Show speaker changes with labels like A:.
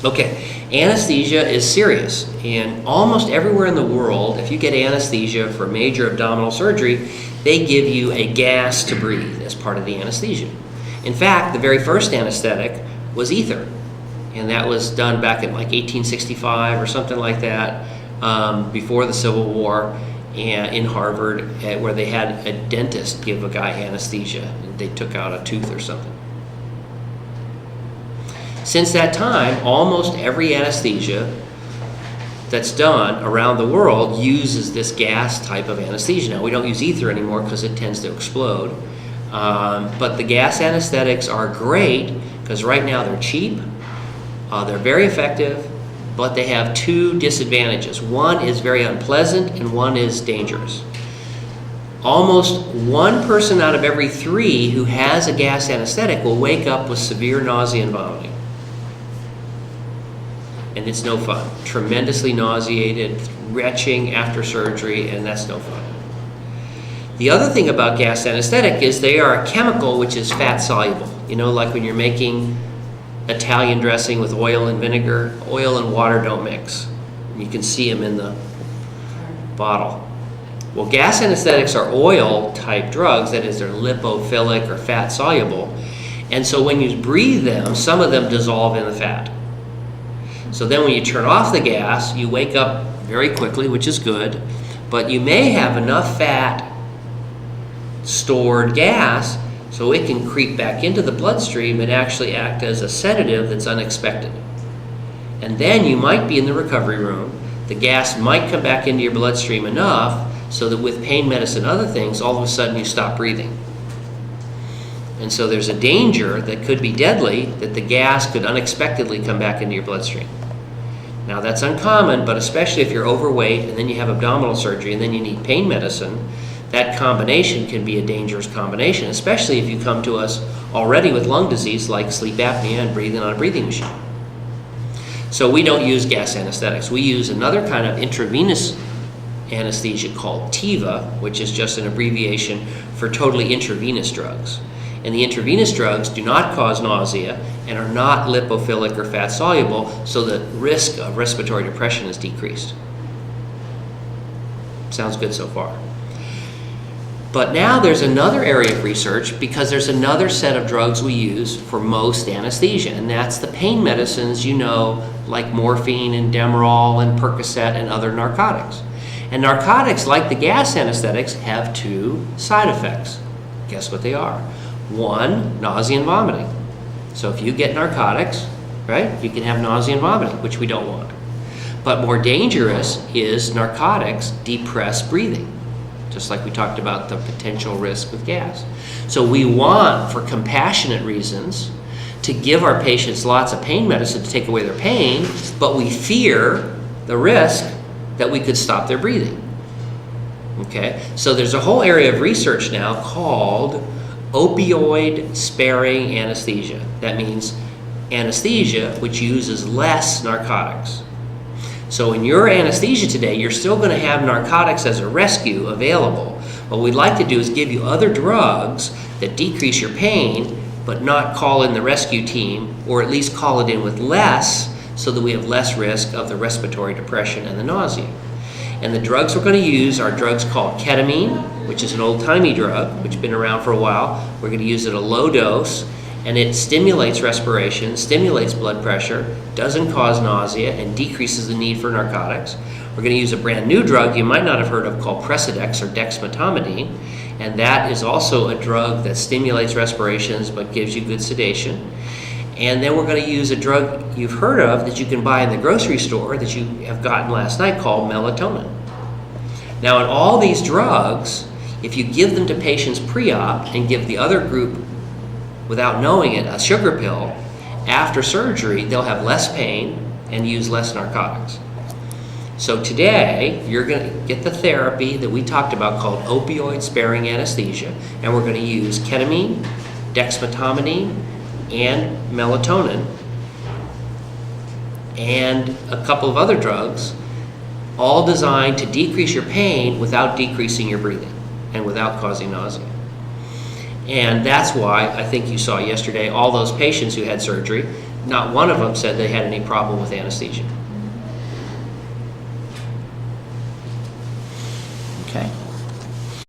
A: Okay, anesthesia is serious, and almost everywhere in the world, if you get anesthesia for major abdominal surgery, they give you a gas to breathe as part of the anesthesia. In fact, the very first anesthetic was ether, and that was done back in like 1865 or something like that, before the Civil War, and in Harvard, where they had a dentist give a guy anesthesia, and they took out a tooth or something. Since that time, almost every anesthesia that's done around the world uses this gas type of anesthesia. Now, we don't use ether anymore because it tends to explode. But the gas anesthetics are great because right now they're cheap, they're very effective, but they have two disadvantages. One is very unpleasant and one is dangerous. Almost one person out of every three who has a gas anesthetic will wake up with severe nausea and vomiting. And it's no fun. Tremendously nauseated, retching after surgery, and that's no fun. The other thing about gas anesthetic is they are a chemical which is fat soluble. You know, like when you're making Italian dressing with oil and vinegar, oil and water don't mix. You can see them in the bottle. Well, gas anesthetics are oil type drugs, that is, they're lipophilic or fat soluble. And so when you breathe them, some of them dissolve in the fat. So then when you turn off the gas, you wake up very quickly, which is good, but you may have enough fat stored gas so it can creep back into the bloodstream and actually act as a sedative that's unexpected. And then you might be in the recovery room. The gas might come back into your bloodstream enough so that with pain medicine and other things, all of a sudden you stop breathing. And so there's a danger that could be deadly that the gas could unexpectedly come back into your bloodstream. Now that's uncommon, but especially if you're overweight and then you have abdominal surgery and then you need pain medicine, that combination can be a dangerous combination, especially if you come to us already with lung disease like sleep apnea and breathing on a breathing machine. So we don't use gas anesthetics. We use another kind of intravenous anesthesia called TIVA, which is just an abbreviation for totally intravenous drugs. And the intravenous drugs do not cause nausea and are not lipophilic or fat soluble, so the risk of respiratory depression is decreased. Sounds good so far. But now there's another area of research because there's another set of drugs we use for most anesthesia, and that's the pain medicines, you know, like morphine and Demerol and Percocet and other narcotics. And narcotics, like the gas anesthetics, have two side effects. Guess what they are? One, nausea and vomiting. So if you get narcotics, right, you can have nausea and vomiting, which we don't want. But more dangerous is narcotics depress breathing, just like we talked about the potential risk with gas. So we want, for compassionate reasons, to give our patients lots of pain medicine to take away their pain, but we fear the risk that we could stop their breathing. Okay, so there's a whole area of research now called opioid-sparing anesthesia. That means anesthesia which uses less narcotics. So in your anesthesia today, you're still going to have narcotics as a rescue available. What we'd like to do is give you other drugs that decrease your pain, but not call in the rescue team, or at least call it in with less, so that we have less risk of the respiratory depression and the nausea. And the drugs we're going to use are drugs called ketamine, which is an old-timey drug, which has been around for a while. We're going to use it at a low dose, and it stimulates respiration, stimulates blood pressure, doesn't cause nausea, and decreases the need for narcotics. We're going to use a brand new drug you might not have heard of called Precedex or dexmedetomidine, and that is also a drug that stimulates respirations but gives you good sedation. And then we're going to use a drug you've heard of that you can buy in the grocery store that you have gotten last night called melatonin. Now, in all these drugs, if you give them to patients pre-op and give the other group, without knowing it, a sugar pill, after surgery, they'll have less pain and use less narcotics. So today, you're going to get the therapy that we talked about called opioid-sparing anesthesia, and we're going to use ketamine, dexmedetomidine, and melatonin, and a couple of other drugs, all designed to decrease your pain without decreasing your breathing and without causing nausea. And that's why I think you saw yesterday all those patients who had surgery, not one of them said they had any problem with anesthesia.
B: Okay.